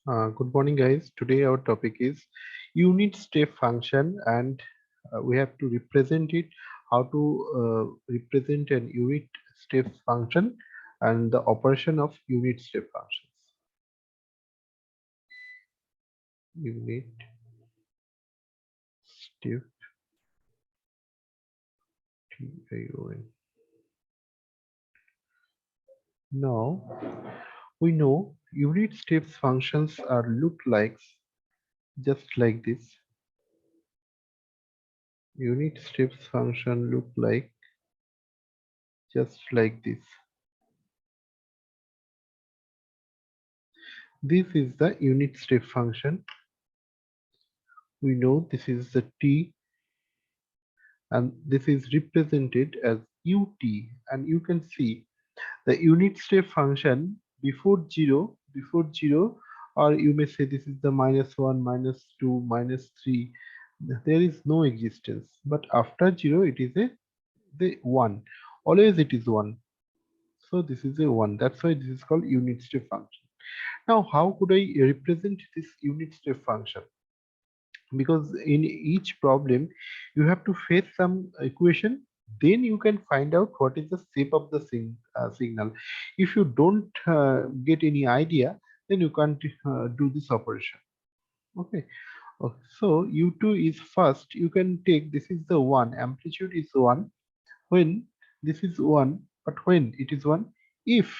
Good morning, guys. Today our topic is unit step function, and we have to represent it. How to represent an unit step function and the operation of unit step functions. Unit step TION. Now we know unit steps functions are look like just like this. Unit steps function look like just like this. This is the unit step function. We know this is the t, and this is represented as ut, and you can see the unit step function before zero, or you may say this is the -1, -2, -3. There is no existence, but after 0 it is the 1. Always it is 1. So this is a 1. That's why this is called unit step function. Now how could I represent this unit step function? Because in each problem you have to face some equation, then you can find out what is the shape of the signal. If you don't get any idea, then you can't do this operation. Okay. So u2 is first, you can take, this is the 1, amplitude is 1 when this is 1, but when it is 1, if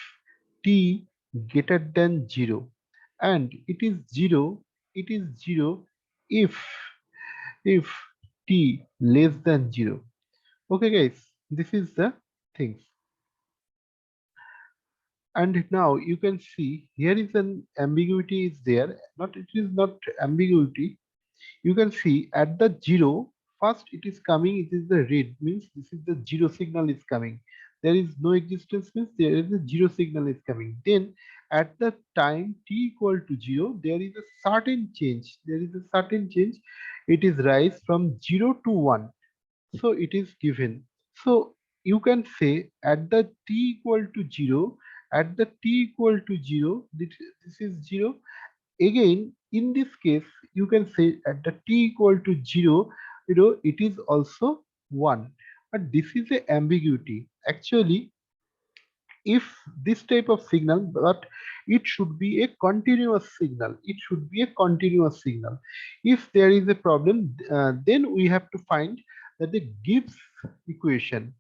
t greater than 0, and it is 0, it is 0 if if t less than 0. Okay guys, this is the things. And now you can see here is an ambiguity is there, not, it is not ambiguity. You can see at the 0, first it is coming, it is the red, means this is the 0 signal is coming. There is no existence, means there is a 0 signal is coming. Then at the time t equal to 0, there is a certain change, there is a certain change. It is rise from 0 to 1, so it is given. So you can say at the t equal to 0, at the t equal to 0, this is 0. Again, in this case, you can say at the t equal to 0, it is also 1. But this is a ambiguity. Actually, if this type of signal, but it should be a continuous signal. It should be a continuous signal. If there is a problem, then we have to find that the equation.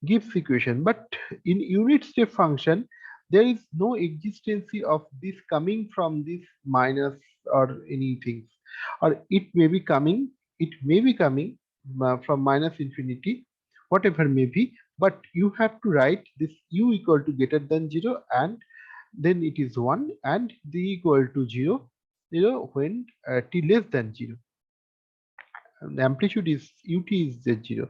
Gibbs equation. But in unit step function, there is no existence of this coming from this minus or anything, or it may be coming from minus infinity, whatever may be. But you have to write this u equal to greater than 0, and then it is 1, and d equal to 0, when t less than 0. And the amplitude is ut is the 0.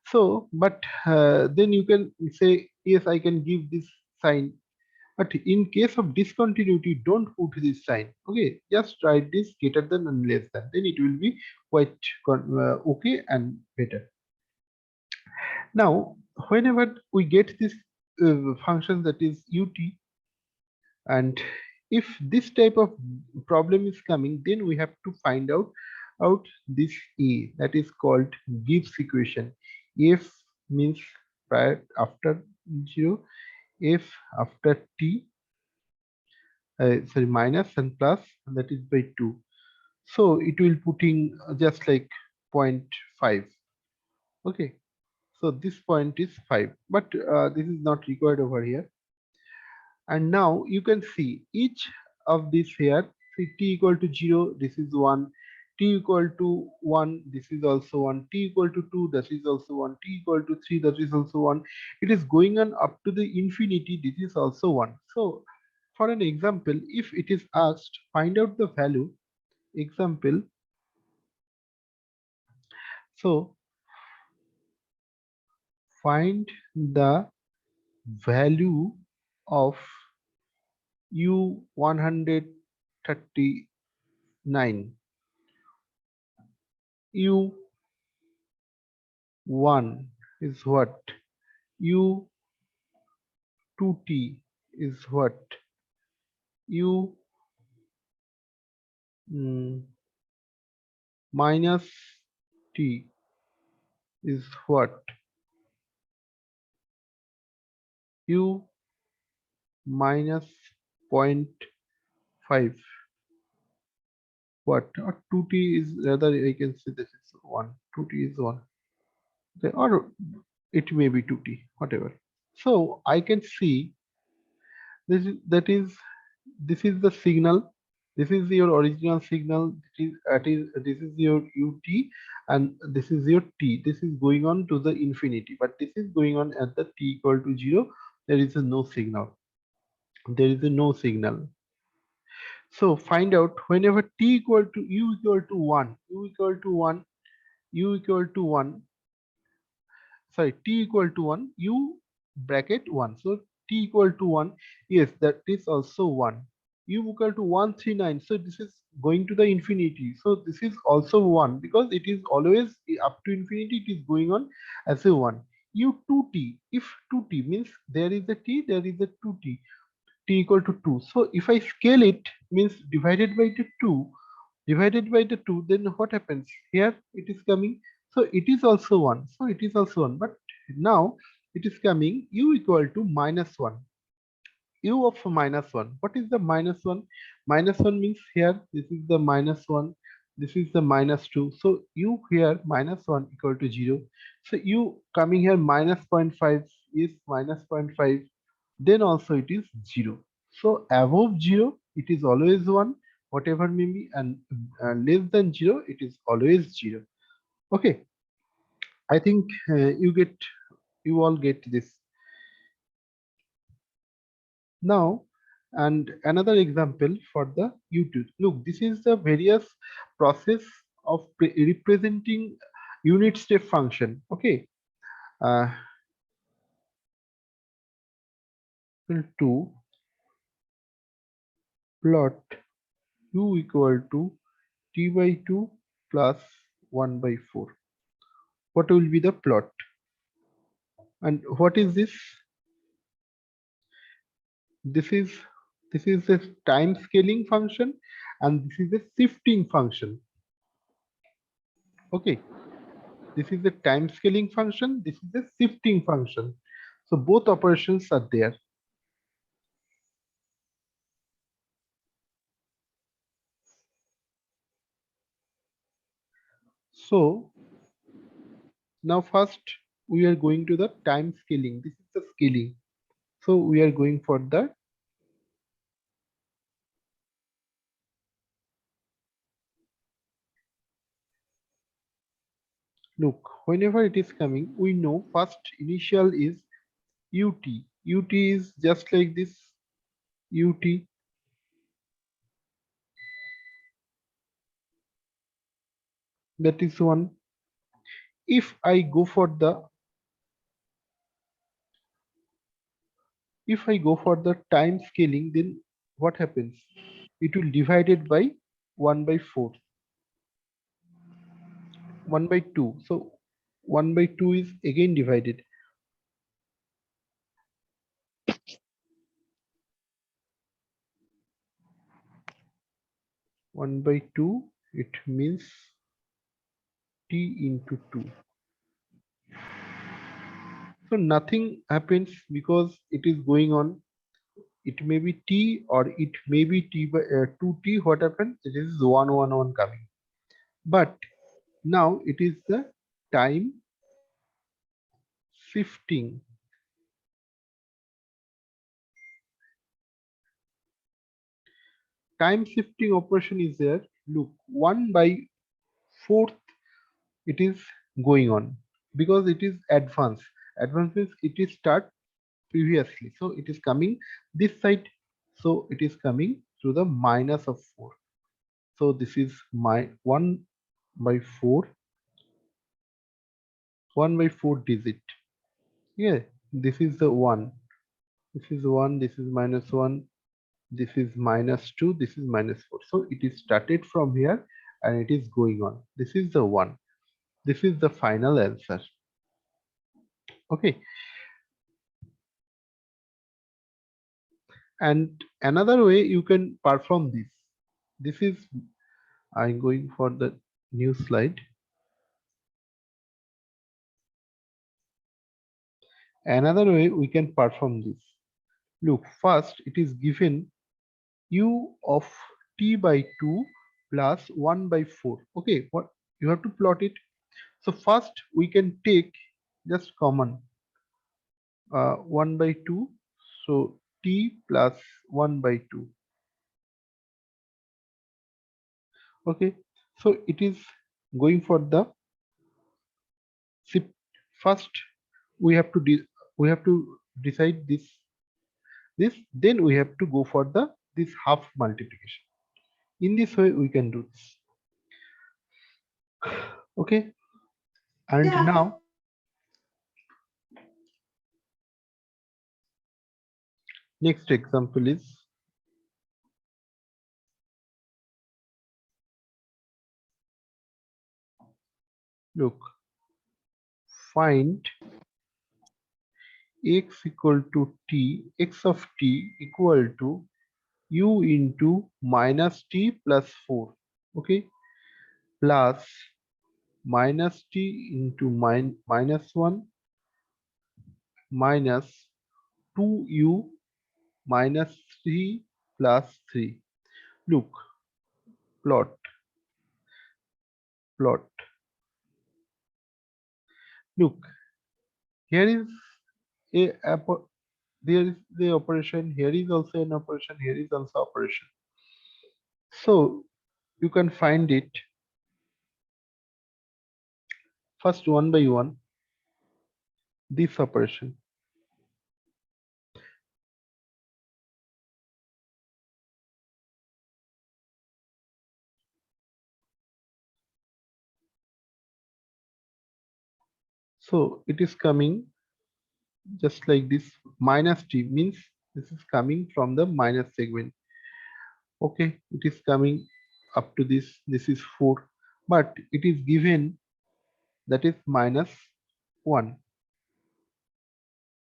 So, but then you can say, yes, I can give this sign. But in case of discontinuity, don't put this sign. Okay, just write this greater than and less than. Then it will be quite okay and better. Now, whenever we get this function that is ut, and if this type of problem is coming, then we have to find out this a, that is called Gibbs equation. If means prior after 0, if after t, sorry, minus and plus, that is by 2. So it will putting just like 0.5. Okay, so this point is 5, but this is not required over here. And now you can see each of this here. See, t equal to 0, this is 1. T equal to 1, this is also 1. T equal to 2, that is also 1. T equal to 3, that is also 1. It is going on up to the infinity, this is also 1. So for an example, if it is asked find out the value, example, so find the value of u139, u1 is what, u2t is what, u3 mm, minus t is what? U minus 0.5, what? Or 2t is rather, I can say this is 1. 2t is 1. Or it may be 2t, whatever. So I can see this is the signal. This is your original signal. This is your ut, and this is your t. This is going on to the infinity, but this is going on at the t equal to 0. There is a no signal. There is a no signal. So find out whenever t equal to u equal to 1, u equal to 1, u equal to 1, sorry, t equal to 1, u bracket 1. So t equal to 1, yes, that is also 1. U equal to 139, so this is going to the infinity, so this is also 1, because it is always up to infinity, it is going on as a 1. U 2t, if 2t means there is a t, there is a 2t, t equal to 2. So if I scale it, means divided by the 2, divided by the 2, then what happens here? It is coming, so it is also 1, so it is also 1, but now it is coming u equal to minus 1. U of minus 1, what is the minus 1? Minus 1 means here this is the minus 1, this is the minus 2, so u here minus 1 equal to 0. So u coming here minus 0.5 is minus 0.5, then also it is 0. So above 0 it is always 1, whatever may be, and less than 0 it is always 0. Okay, I think you all get this now. And another example for the YouTube. Look, this is the various process of representing unit step function. Okay, uh, to plot u equal to t by 2 plus 1 by 4. What will be the plot? And what is this? This is the time scaling function, and this is the shifting function. Okay, this is the time scaling function, this is the shifting function. So both operations are there. So now first we are going to the time scaling. This is the scaling. So we are going for the look. Whenever it is coming, we know first initial is ut. Ut is just like this ut. That is one. If I go for the time scaling, then what happens? It will divide it by 1 by 4, 1 by 2. So 1 by 2 is again divided. 1 by 2, it means t into 2. So nothing happens because it is going on. It may be t or it may be t by 2t. What happens? It is 1 1 1 coming. But now it is the time shifting. Time shifting operation is there. Look, 1 by 4th it is going on because it is advanced. Advanced means it is start previously. So it is coming this side. So it is coming through the minus of 4. So this is my 1 by 4, 1 by 4 digit. Yeah, this is the 1. This is 1, this is minus 1, this is minus 2, this is minus 4. So it is started from here and it is going on. This is the 1. This is the final answer. Okay. And another way you can perform this. This is I'm going for the new slide. Another way we can perform this. Look, first it is given u of t by 2 plus 1 by 4. Okay, what you have to plot it. So first we can take just common 1 by 2. So t plus 1 by 2. Okay, so it is going for the first we have to decide this, then we have to go for this half multiplication. In this way we can do this. Okay, and now next example is look, find x equal to t, x of t equal to u into minus t plus 4, okay, plus minus t into minus 1 minus 2u minus 3 plus 3. Look, plot, plot. Look, here is there is the operation, here is also an operation, here is also operation. So you can find it first one by one, this operation. So it is coming just like this, minus t means this is coming from the minus segment. Okay, it is coming up to this is 4, but it is given that is minus 1,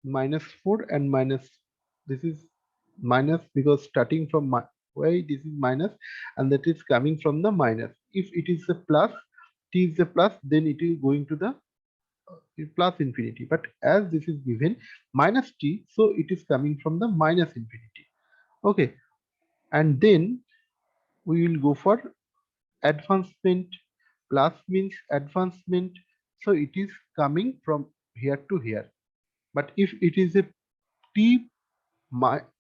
minus 4 and minus, this is minus because starting from why this is minus, and that is coming from the minus. If it is a plus, t is a plus, then it is going to the plus infinity, but as this is given minus t, so it is coming from the minus infinity. Okay, and then we will go for advancement. Plus means advancement, so it is coming from here to here. But if it is a t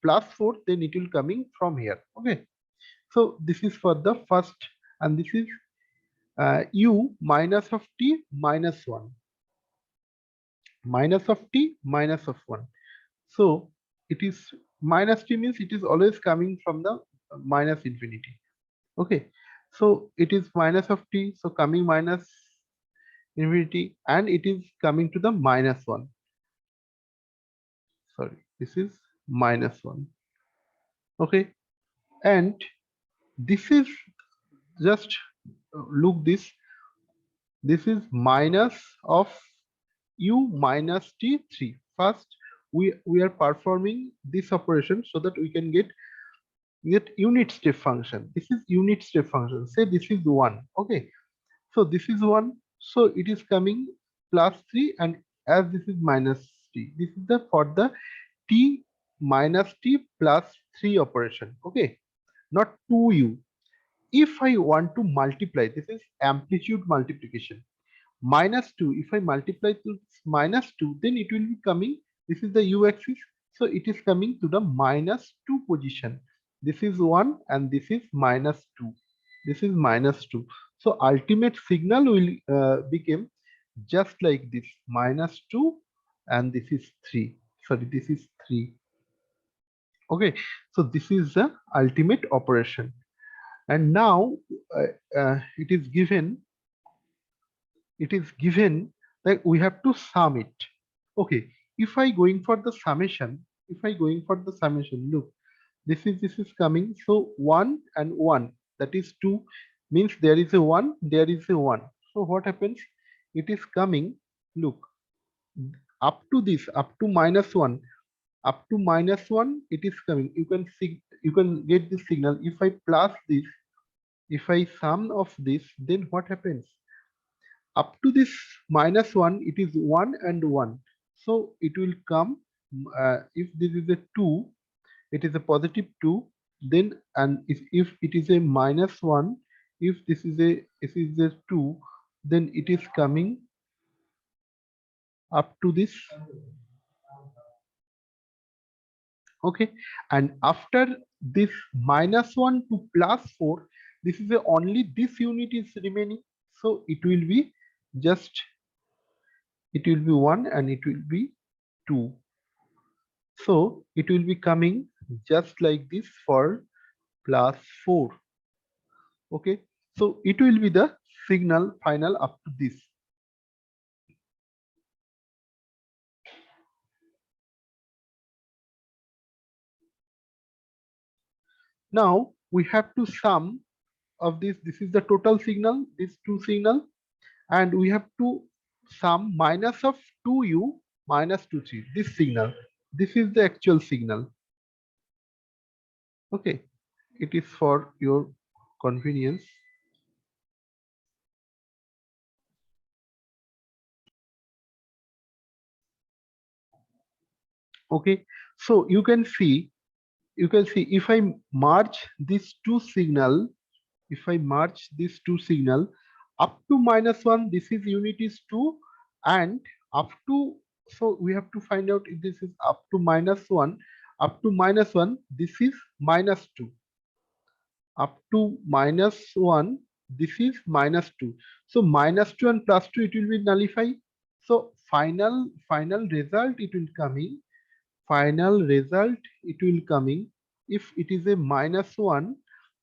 plus 4, then it will coming from here. Okay, so this is for the first, and this is u minus of t minus 1, minus of t minus of 1. So it is minus t means it is always coming from the minus infinity. Okay, so it is minus of t, so coming minus infinity, and it is coming to the minus 1. Sorry, this is minus 1. Okay, and this is just look this is minus of u minus t3. First we are performing this operation so that we can get unit step function. This is unit step function, say this is 1. Okay, so this is 1, so it is coming plus 3, and as this is minus t, this is the for the t minus t plus 3 operation. Okay, not 2u. If I want to multiply, this is amplitude multiplication. Minus 2, if I multiply to minus 2, then it will be coming, this is the u-axis, so it is coming to the minus 2 position. This is 1 and this is minus 2. This is minus 2. So ultimate signal will become just like this, minus 2, and this is 3. Sorry, this is 3. Okay, so this is the ultimate operation. And now it is given that we have to sum it. Okay, if I going for the summation, look, this is coming, so 1 and 1, that is 2, means there is a 1, there is a 1. So what happens, it is coming, look, up to this, up to minus 1, it is coming, you can see, you can get this signal. If I plus this, If I sum of this, then what happens? Up to this -1, it is 1 and 1. So it will come, if this is a 2, it is a positive 2, then, and if it is a -1, if this is a 2, then it is coming up to this. Okay, and after this -1 to +4, this is only this unit is remaining, so it will be just, it will be 1 and it will be 2. So it will be coming just like this for +4. Okay, so it will be the signal final up to this. Now we have to sum of this. This is the total signal, these two signal, and we have to sum minus of 2u minus 2c, this signal. This is the actual signal. Okay, it is for your convenience. Okay, so you can see if I merge these two signal, if I merge these two signal, up to -1, this is unit is 2, and up to, so we have to find out if this is up to -1, up to -1, this is -2, up to -1, this is -2. So -2 and +2, it will be nullify. So final result, it will coming, final result, it will coming, if it is a -1,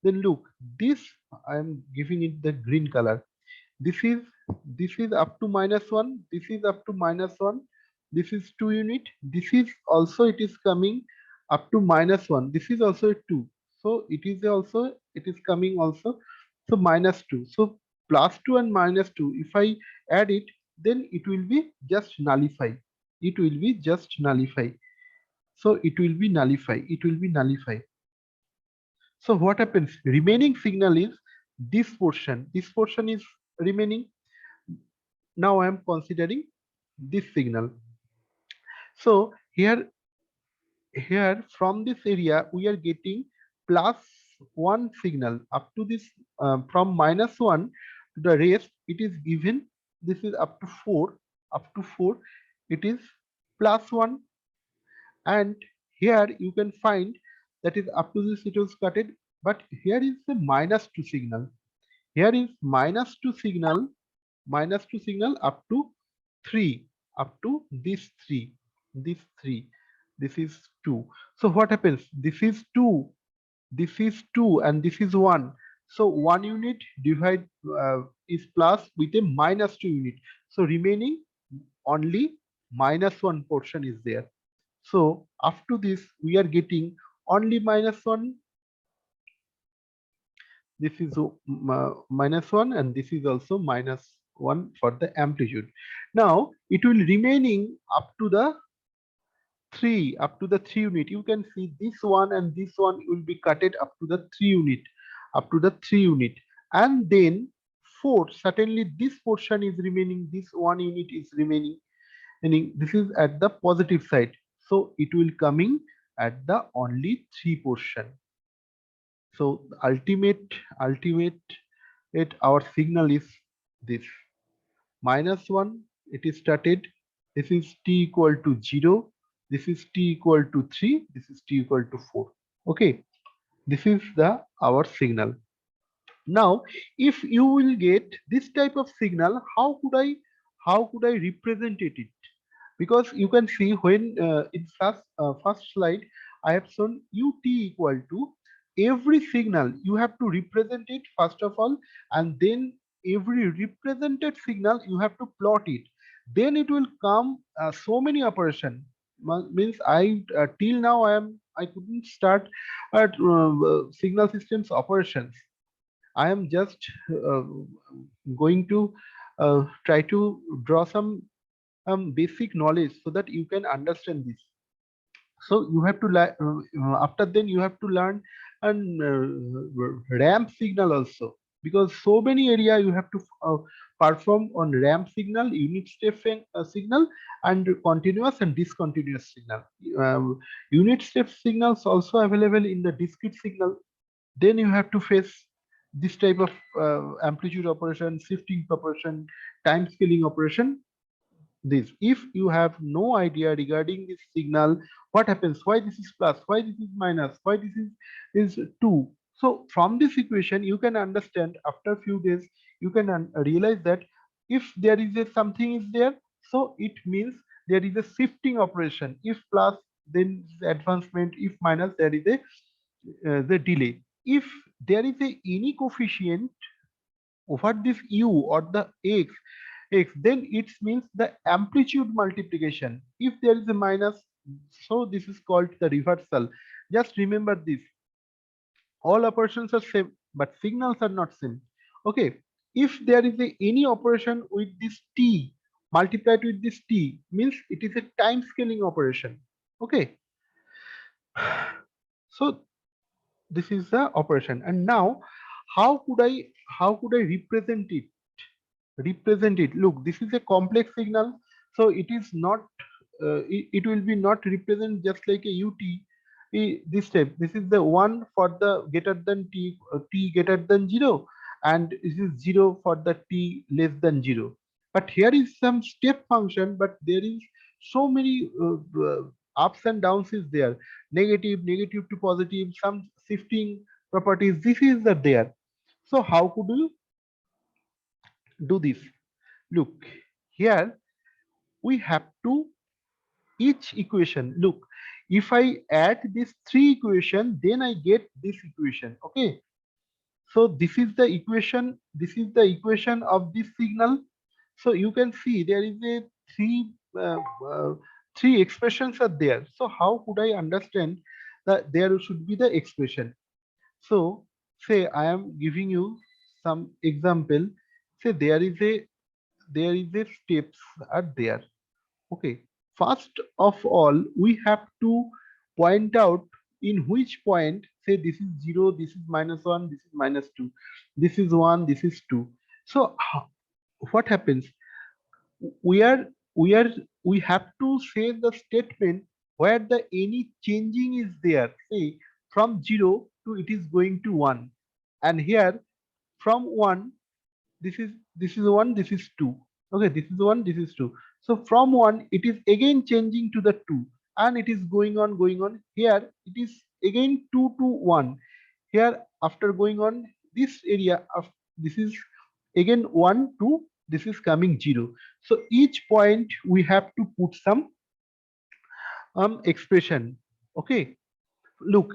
then look, this, I am giving it the green color. This is up to -1, this is up to -1, this is 2 unit, this is also, it is coming up to -1, this is also a 2, so it is also, it is coming also, so -2. So +2 and -2, if I add it, then it will be just nullify, it will be just nullify. So it will be nullify, it will be nullify. So what happens? Remaining signal is this portion. This portion is remaining. Now I am considering this signal. So here from this area we are getting +1 signal up to this, from -1 to the rest it is given. This is up to 4. Up to 4 it is +1, and here you can find that is up to this it was cutted, but here is the -2 signal. Here is -2 signal, -2 signal up to 3, up to this 3, this 3, this is 2. So what happens? This is 2, this is 2, and this is 1. So 1 unit divide, is plus with a -2 unit, so remaining only -1 portion is there. So after this, we are getting only -1. This is -1, and this is also -1 for the amplitude. Now it will remaining up to the 3, up to the 3 unit. You can see this one and this one will be cutted up to the 3 unit, up to the 3 unit, and then 4. Certainly, this portion is remaining. This 1 unit is remaining. Meaning this is at the positive side, so it will coming at the only 3 portion. So the ultimate it, our signal is this -1, it is started, this is t equal to 0, this is t equal to 3, this is t equal to 4. Okay, this is the our signal. Now if you will get this type of signal, how could I represent it? Because you can see when, in first slide I have shown ut equal to every signal you have to represent it first of all, and then every represented signal you have to plot it, then it will come, so many operation. Means I, till now I couldn't start at, signal systems operations. I am just, uh, going to, try to draw some basic knowledge so that you can understand this. So you have to after then you have to learn and ramp signal also, because so many area you have to perform on ramp signal, unit step signal, and continuous and discontinuous signal. Unit step signals also available in the discrete signal. Then you have to face this type of amplitude operation, shifting operation, time scaling operation. This, if you have no idea regarding this signal, what happens, why this is plus, why this is minus, why this is 2. So from this equation you can understand, after a few days you can realize that if there is a something is there, so it means there is a shifting operation. If plus, then advancement. If minus, there is a the delay. If there is a any coefficient over this u or the x, then it means the amplitude multiplication. If there is a minus, so this is called the reversal. Just remember this, all operations are same but signals are not same. Okay, if there is any operation with this t multiplied with this t, means it is a time scaling operation. Okay, so this is the operation. And now how could I represent it? Look, this is a complex signal, so it is not it will be not represent just like a ut. This type, this is the one for the greater than t greater than 0, and this is 0 for the t less than 0. But here is some step function, but there is so many ups and downs is there, negative to positive, some shifting properties, this is the there. So how could you do this? Look, here we have to each equation. Look, if I add these three equation, then I get this equation. Okay, so this is the equation. This is the equation of this signal. So you can see there is a three uh, uh, three expressions are there. So how could I understand that there should be the expression? So say I am giving you some example. Say there is a steps are there. Okay, first of all we have to point out in which point, say this is 0, this is -1, this is -2, this is 1, this is 2. So what happens, we are we are we have to say the statement where the any changing is there, say from 0 to it is going to 1, and here from 1, this is 1, this is 2. Okay, this is 1, this is 2. So from 1 it is again changing to the 2, and it is going on. Here it is again 2 to 1. Here after going on this area of, this is again 1 2, this is coming 0. So each point we have to put some expression. Okay, look,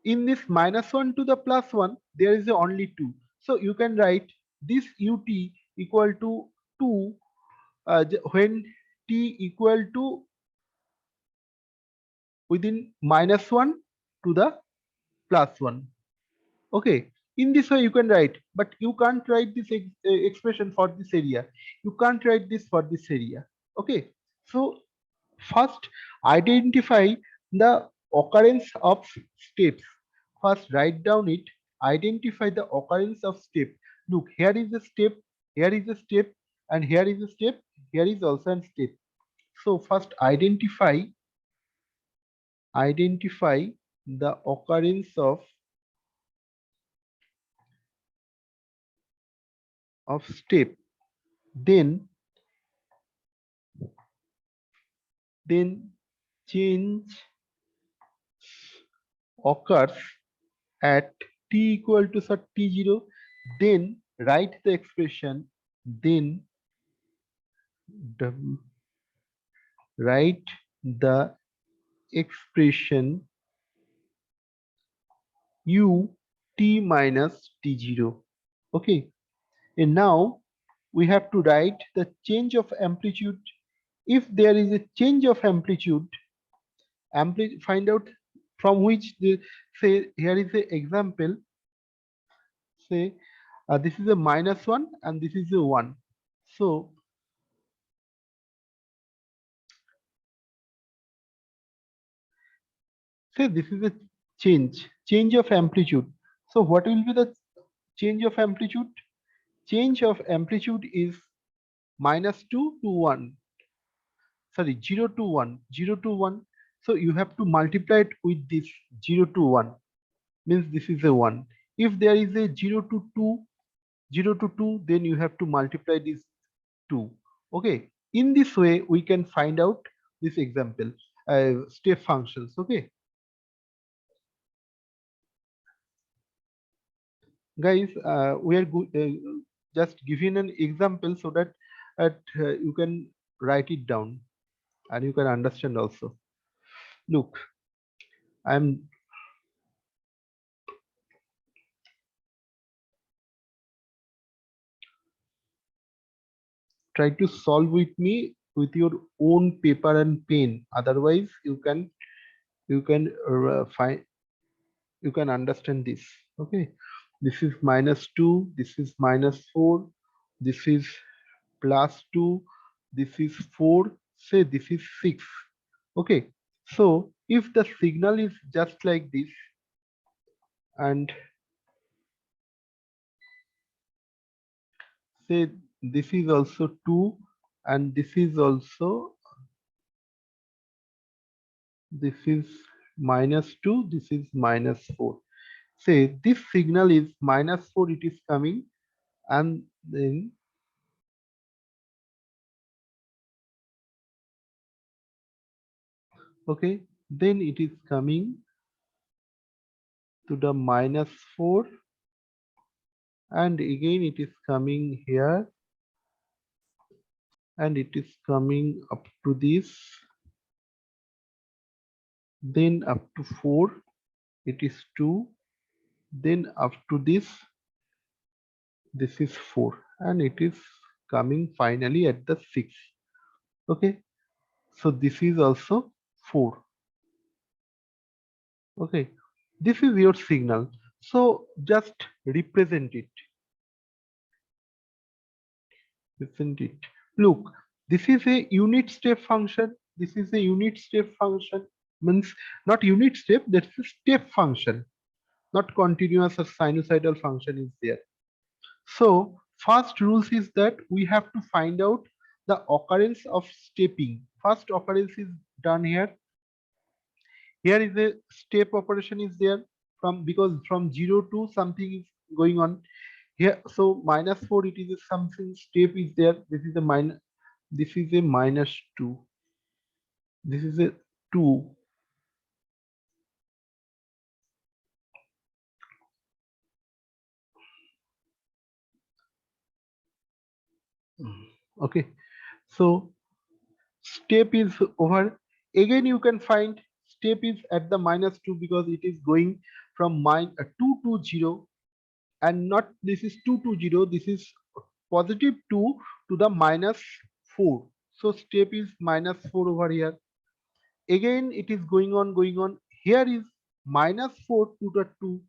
in this -1 to the +1 there is only 2. So you can write this ut equal to 2 when t equal to within -1 to the +1. Okay, in this way you can write, but you can't write this expression for this area. You can't write this for this area. Okay, so first identify the occurrence of steps. First write down it, identify the occurrence of step. Look, here is a step, here is a step, and here is a step, here is also a step. So first identify the occurrence of step, then change occurs at t equal to t0, then write the expression, then the, write the expression u t minus t0. Okay, and now we have to write the change of amplitude. If there is a change of amplitude, find out from which the, say here is a example, say this is a -1 and this is a 1. So say this is a change, change of amplitude. So what will be the change of amplitude? Change of amplitude is -2 to 1. Sorry, 0 to 1. 0 to 1. So you have to multiply it with this 0 to 1. Means this is a 1. If there is a 0 to 2, 0 to 2, then you have to multiply this 2. Okay. In this way, we can find out this example, step functions. Okay. Guys, we are just giving an example so that you can write it down and you can understand also. Look, I'm try to solve with me with your own paper and pen. Otherwise, you can find, you can understand this. Okay, this is -2, this is -4, this is +2, this is 4, say this is 6. Okay, so if the signal is just like this, and say this is also 2, and this is also, this is -2, this is -4. Say this signal is -4, it is coming, and then okay, then it is coming to the -4, and again it is coming here, and it is coming up to this, then up to 4, it is 2, then up to this is 4, and it is coming finally at the 6. Okay, so this is also 4. Okay, this is your signal. So just represent it. Represent it. Look, this is a unit step function. This is a unit step function. Means not unit step, that's a step function. Not continuous or sinusoidal function is there. So first rules is that we have to find out the occurrence of stepping. First occurrence is done here. Here is a step operation is there, from because from 0 to something is going on here. So -4, it is a something step is there. This is a minus, this is a -2, this is a 2. Okay, so step is over. Again you can find step is at the -2 because it is going from 2 to 0, and not this is 2 to 0, this is +2 to the -4. So step is -4 over here. Again it is going on. Here is -4 to the 2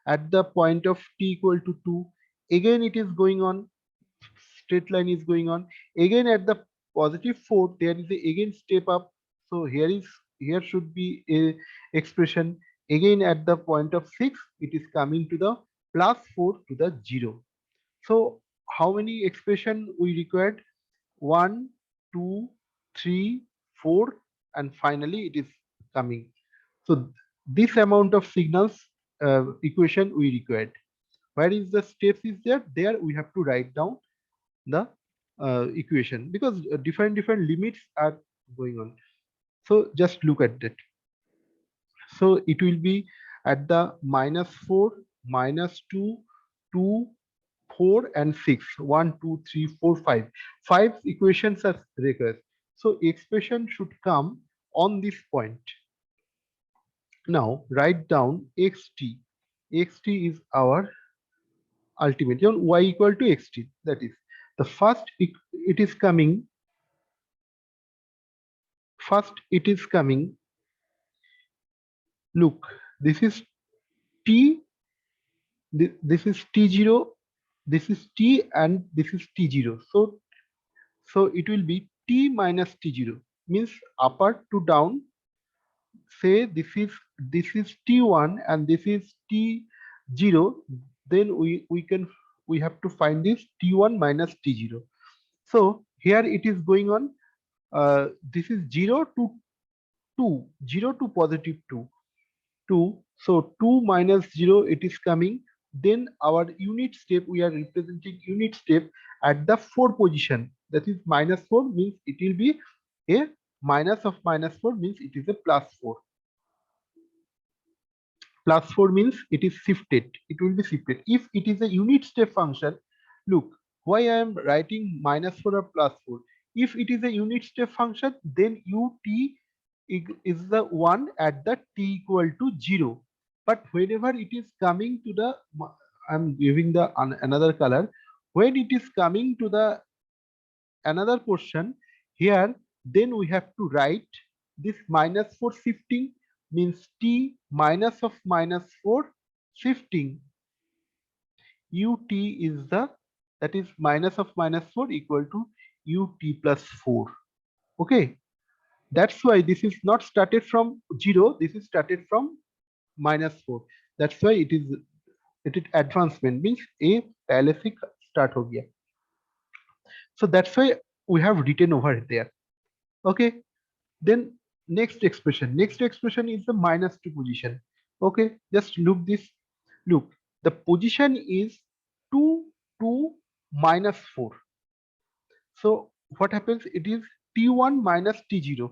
at the point of t equal to 2. Again it is going on, straight line is going on. Again at the +4, there is a again step up. So here should be a expression. Again at the point of 6, it is coming to the +4 to the 0. So how many expression we required? 1, 2, 3, 4, and finally it is coming. So this amount of signals equation we required. Where is the steps is there? There we have to write down the equation, because different limits are going on. So just look at that. So it will be at the -4, -2, 2, 4, and 6. 1, 2, 3, 4, 5. 5 equations are required. So expression should come on this point. Now write down xt. Xt is our ultimate. Y equal to xt. That is the first. It is coming. First, it is coming. Look, this is t. This is t0. This is t, and this is t0. So it will be t minus t0. Means upper to down. say this is T1 and this is T0, then we have to find this T1 minus T0. So here it is going on. This is 0 to 2, 0 to positive 2, 2. So 2 minus 0, it is coming. Then our unit step, we are representing unit step at the 4 position. That is minus 4 means it will be a minus of minus 4 means it is a plus 4. Plus 4 means it is shifted. It will be shifted. If it is a unit step function, look, why I am writing minus 4 or plus 4. If it is a unit step function, then is the one at the t equal to 0. But whenever it is coming to the, I'm giving the another color. When it is coming to the another portion here, then we have to write this minus 4 shifting means t minus of minus 4 shifting. Ut is the, that is minus of minus 4 equal to ut plus 4. Okay, that's why this is not started from 0, this is started from minus 4. That's why it is advancement means a पहले से start हो गया. So that's why we have written over there. Okay, then next expression is the minus 2 position. Okay, just look this. Look, the position is 2 2 minus 4. So what happens? It is T1 minus T0.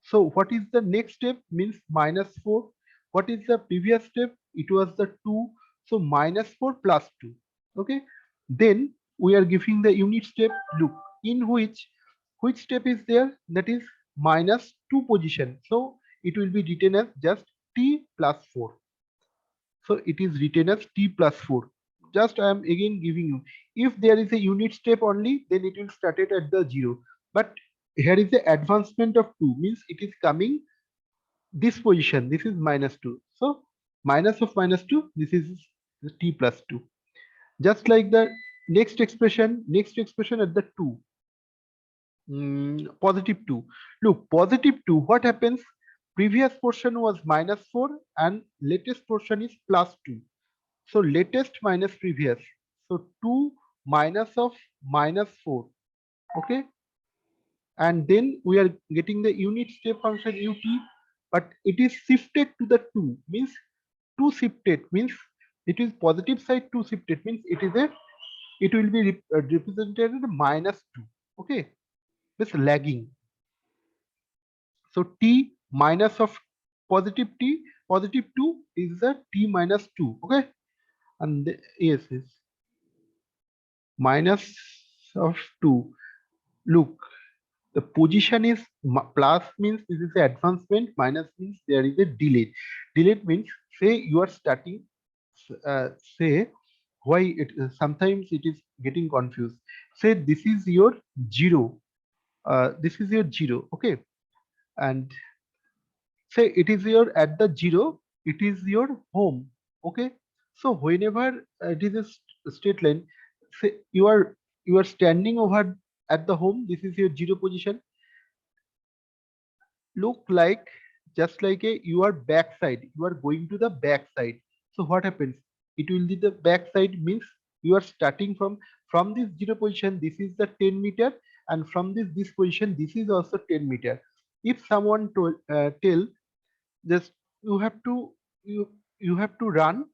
So what is the next step? Means minus 4. What is the previous step? It was the 2. So minus 4 plus 2. Okay. Then we are giving the unit step. Look, in which step is there? That is minus 2 position. So it will be written as just T plus 4. So it is written as T plus 4. Just I am again giving you. If there is a unit step only, then it will start it at the 0. But here is the advancement of 2, means it is coming this position. This is minus 2. So minus of minus 2, this is the T plus 2. Just like the next expression at the 2. Positive 2. Look, positive 2, what happens? Previous portion was minus 4 and latest portion is plus 2. So latest minus previous. So 2 minus of minus 4. Okay. And then we are getting the unit step function ut, but it is shifted to the 2, means 2 shifted means it is positive side 2 shifted means it will be represented as minus 2. Okay. This lagging. So t minus of positive 2 is the t minus 2. Okay. And yes, minus of 2. Look, the position is plus means this is the advancement, minus means there is a delay. Delay means say you are starting, say why it sometimes it is getting confused. Say this is your 0, this is your 0. Okay, and say it is your at the 0, it is your home. Okay, so whenever it is a straight line, say you are standing over at the home, this is your 0 position. Look like just like a you are backside, you are going to the backside. So what happens? It will be the backside means you are starting from this 0 position, this is the 10 meter, and from this position this is also 10 meter. If someone tell just you have to you have to run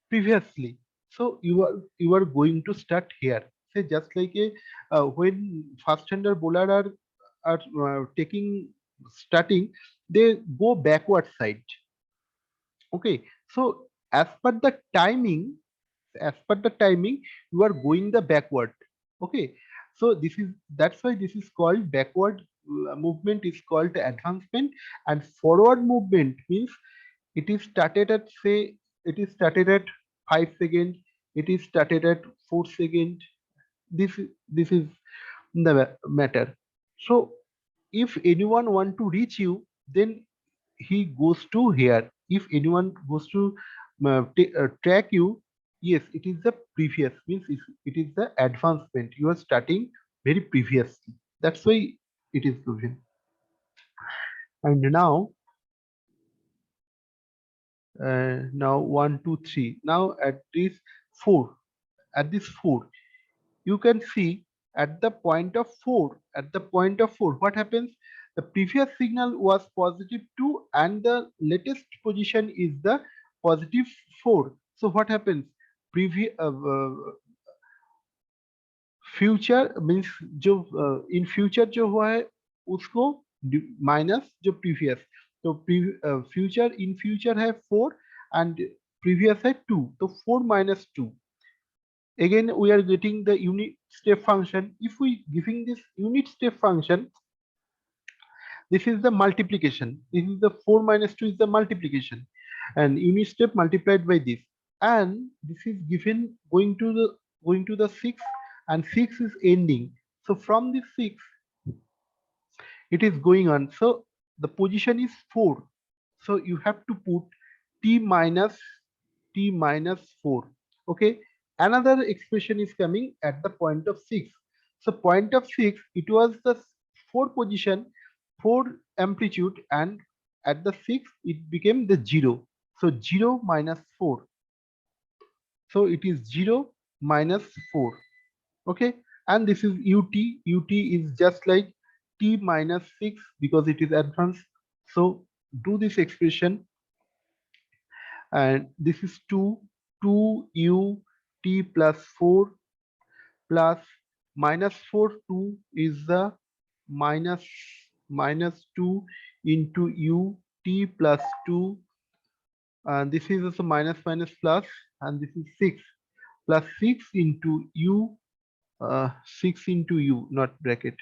previously, so you are going to start here. Say just like a when first hander bowler are taking starting, they go backward side. Okay, so as per the timing, you are going the backward. Okay, so this is, that's why this is called backward movement is called advancement, and forward movement means it is started at, say it is started at 5 seconds, it is started at 4 seconds. This is the matter. So if anyone want to reach you, then he goes to here. If anyone goes to track you, yes, it is the previous means it is the advancement, you are starting very previously. That's why it is given. And now Now 1 2 3. Now at this 4, at this 4, you can see at the point of 4, at the point of 4, what happens? The previous signal was positive 2 and the latest position is the positive 4. So what happens? Previous future means जो in future जो हुआ है उसको minus जो previous, तो future in future है 4 and previous है 2, तो 4 minus 2. Again we are getting the unit step function. If we giving this unit step function, this is the multiplication. This is the 4 minus 2 is the multiplication, and unit step multiplied by this, and this is given going to the 6, and 6 is ending. So from this 6 it is going on. So the position is 4. So you have to put t minus 4. Okay. Another expression is coming at the point of 6. So point of 6, it was the 4 position, 4 amplitude, and at the 6 it became the 0. So 0 minus 4. So it is 0 minus 4. Okay, and this is ut is just like t minus 6 because it is advanced. So do this expression, and this is 2 u t plus 4 plus minus 4 2 is the minus 2 into u t plus 2, and this is also minus minus plus, and this is 6 plus 6 into u, 6 into u, not bracket.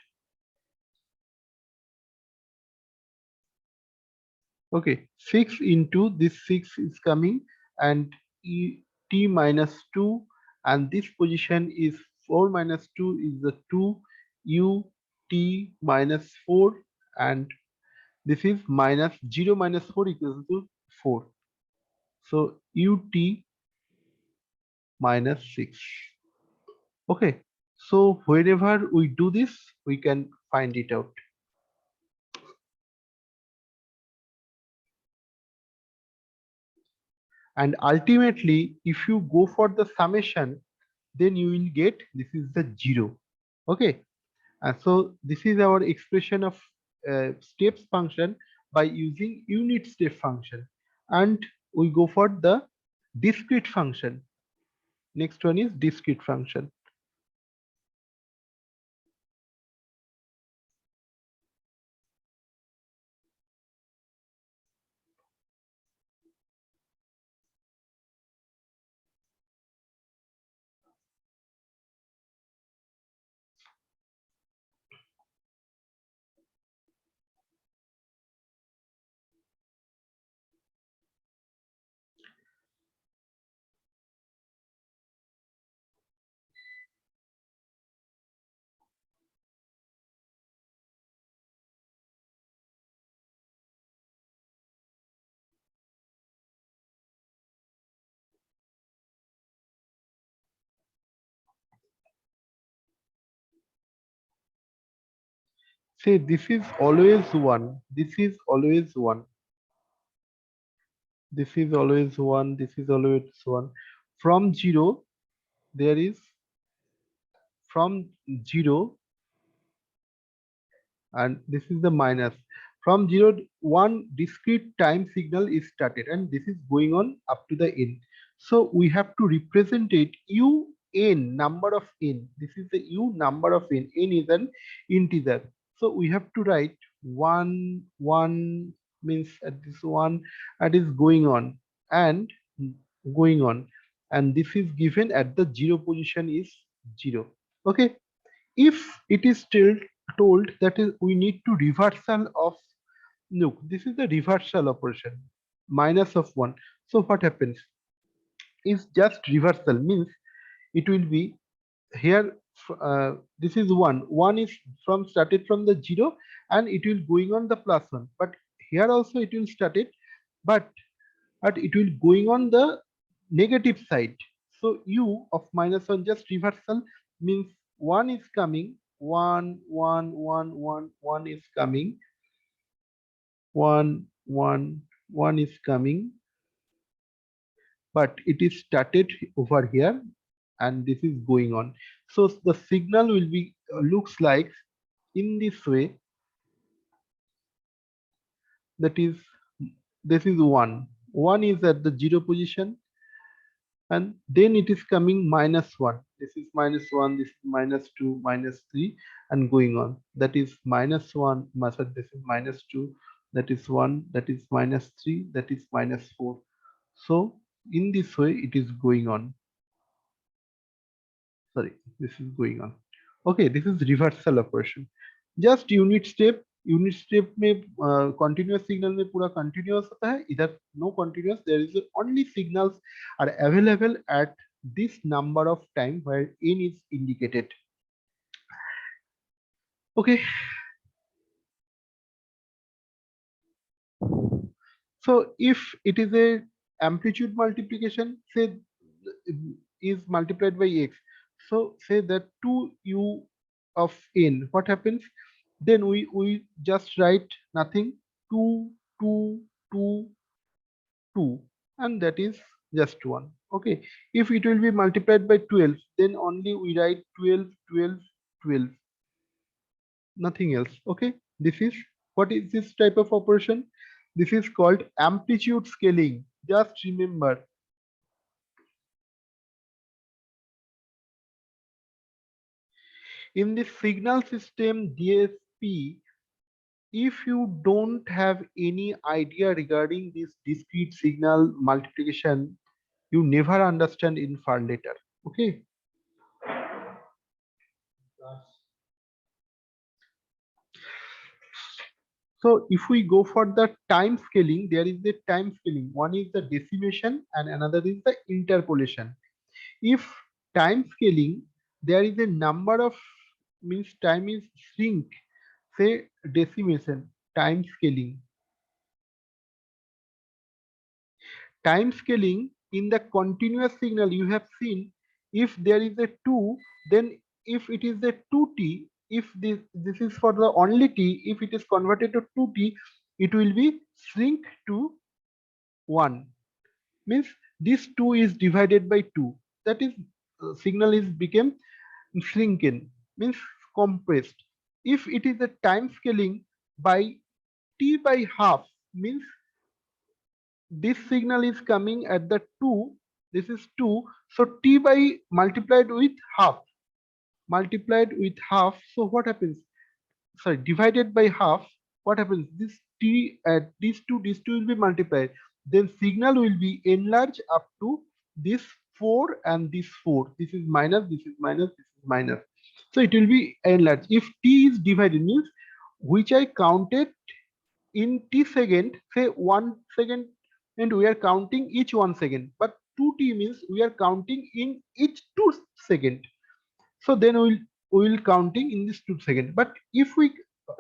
Okay, 6 into this 6 is coming, and t minus 2, and this position is 4 minus 2 is the 2 u t minus 4, and this is minus 0 minus 4 equals to 4. So ut minus 6. Okay, so wherever we do this, we can find it out. And ultimately, if you go for the summation, then you will get this is the 0. Okay, and so this is our expression of steps function by using unit step function. And we go for the discrete function. Next one is discrete function. Say this is always 1. This is always 1. This is always 1. This is always 1. From 0, there is from 0, and this is the minus. From 0 to 1, discrete time signal is started, and this is going on up to the n. So we have to represent it u n, number of n. This is the u number of n. N is an integer. So we have to write 1 1 means at this 1, and is going on and going on, and this is given at the 0 position is 0. Okay, if it is still told that is we need to reversal of, look, this is the reversal operation, minus of 1. So what happens is just reversal means it will be here, this is 1 1 is from started from the 0, and it will going on the plus 1, but here also it will started, but it will going on the negative side. So u of minus 1 just reversal means 1 is coming, 1 1 1 1 1 is coming, 1 1 1 is coming, but it is started over here and this is going on. So the signal will be looks like in this way, that is, this is 1 is at the 0 position, and then it is coming -1, this is -1, this is -2, -3, and going on, that is -1, this is -2, that is 1, that is -3, that is -4. So in this way it is going on. Sorry, this is going on. Okay, this is reversal operation. Just unit step में continuous signal में पूरा continuous होता है, इधर no continuous, there is only signals are available at this number of time where n is indicated. Okay, so if it is a amplitude multiplication, say is multiplied by x, so say that 2u of n, what happens, then we just write nothing, 2 2 2 2, and that is just 1. Okay, if it will be multiplied by 12, then only we write 12 12 12, nothing else. Okay, this is, what is this type of operation? This is called amplitude scaling. Just remember, in the signal system DSP, if you don't have any idea regarding this discrete signal multiplication, you never understand in far later. Okay, so if we go for the time scaling, there is the time scaling, one is the decimation and another is the interpolation. If time scaling, there is a number of, means time is shrink, say decimation. Time scaling, time scaling in the continuous signal, you have seen, if there is a 2, then if it is a 2t, if this is for the only t, if it is converted to 2t, it will be shrink to 1, means this 2 is divided by 2, that is signal is became shrinking, means compressed. If it is a time scaling by t by half, means this signal is coming at the 2, this is 2, so t by multiplied with half, so what happens, sorry, divided by half, what happens, this t at these two will be multiplied, then signal will be enlarged up to this 4 and this 4, this is minus, this is minus, this is minus, so it will be enlarged. If t is divided, means which I counted in t second, say 1 second, and we are counting each 1 second, but 2t means we are counting in each 2 second, so then we will counting in this 2 second. But if we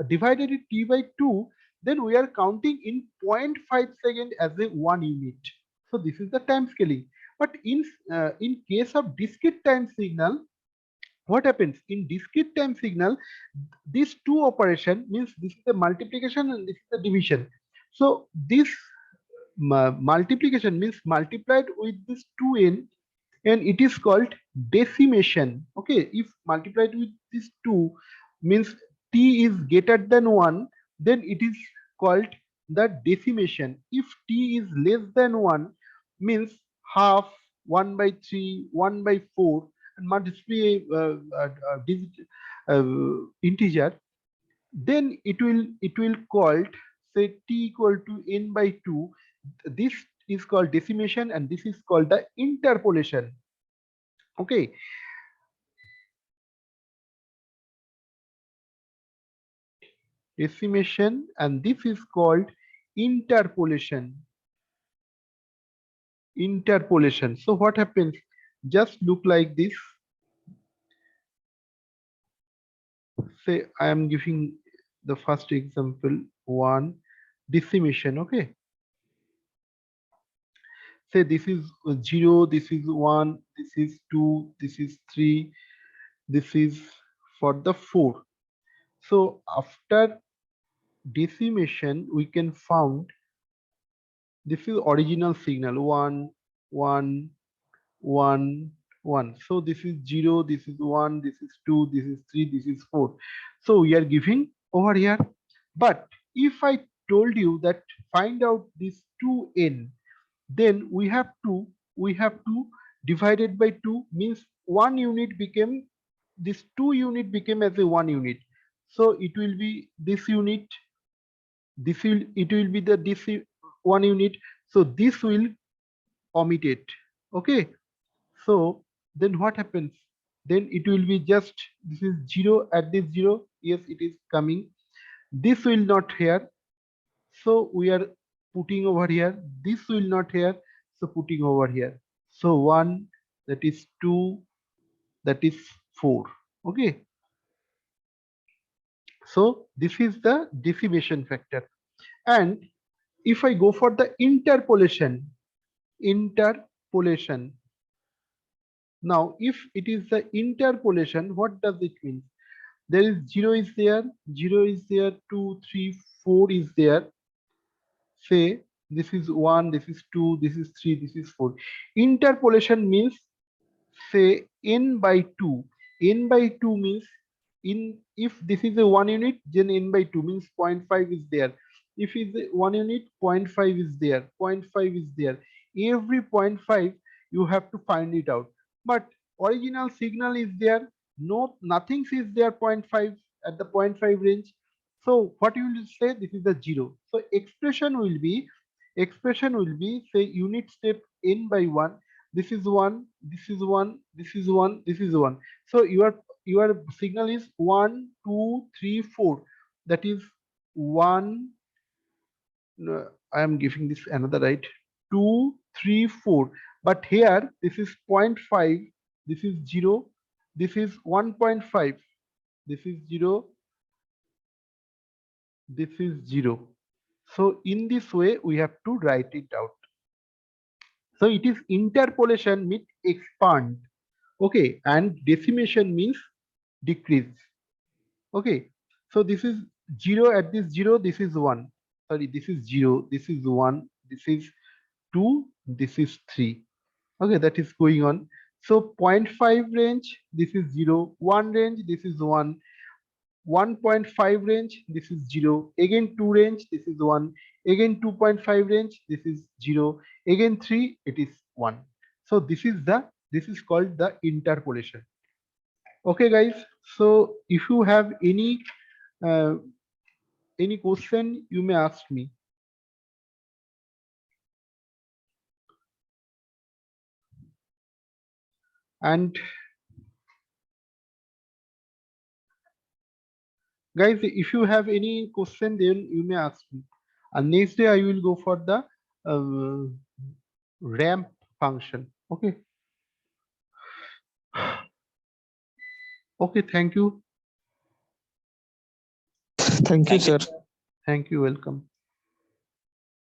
divided it t by 2, then we are counting in 0.5 second as a 1 unit. So this is the time scaling. But in case of discrete time signal, what happens in discrete time signal, these two operation, means this is the multiplication and this is the division, so this multiplication means multiplied with this 2n, and it is called decimation. Okay, if multiplied with this 2 means t is greater than 1, then it is called the decimation. If t is less than 1, means half, 1 by 3, 1 by 4, and multiply digit, integer, then it will called, say t equal to n by 2. This is called decimation and this is called the interpolation. Okay, decimation, and this is called interpolation. Interpolation. So what happens, just look like this, say I am giving the first example, 1 decimation. Okay, say this is 0, this is 1, this is 2, this is 3, this is for the 4. So after decimation we can found, this is original signal 1 1, 1, 1. So this is 0, this is 1, this is 2, this is 3, this is 4. So we are giving over here. But if I told you that find out this 2n, then we have to divide it by 2, means 1 unit became, this 2 unit became as a 1 unit. So it will be this unit, it will be the this 1 unit. So this will omit it. Okay. So then what happens? Then it will be just, this is 0 at this 0. Yes, it is coming. This will not here. So we are putting over here. This will not here. So putting over here. So 1, that is 2, that is 4. Okay. So this is the decimation factor. And if I go for the interpolation, now if it is the interpolation, what does it mean? There is 0 is there, 0 is there, 2, 3, 4 is there. Say this is 1, this is 2, this is 3, this is 4. Interpolation means, say n by 2. N by 2 means, in if this is a 1 unit, then n by 2 means 0.5 is there. If it's a 1 unit, 0.5 is there, 0.5 is there. Every 0.5 you have to find it out. But original signal is there, no, nothing is there 0.5 at the 0.5 range. So what you will say, this is the 0. So expression will be say unit step n by 1. This is 1, this is 1, this is 1, this is 1. So your signal is 1, 2, 3, 4. That is 1, no, I am giving this another, right? 2, 3, 4. But here this is 0.5, this is 0, this is 1.5, this is 0, this is 0. So in this way we have to write it out. So it is interpolation means expand. Okay, and decimation means decrease. Okay, so this is 0 at this 0, this is 1. Sorry, this is 0, this is 1, this is 2, this is 3. Okay, that is going on. So 0.5 range, this is 0, 1 range, this is 1, 1.5 range, this is 0, again 2 range, this is 1, again 2.5 range, this is 0, again 3, it is 1. So this is called the interpolation. Okay guys, so if you have uh, any question, you may ask me. And guys, if you have any question, then you may ask me. And next day I will go for the ramp function. Okay. Okay, thank you. Thank you, sir. Thank you, welcome.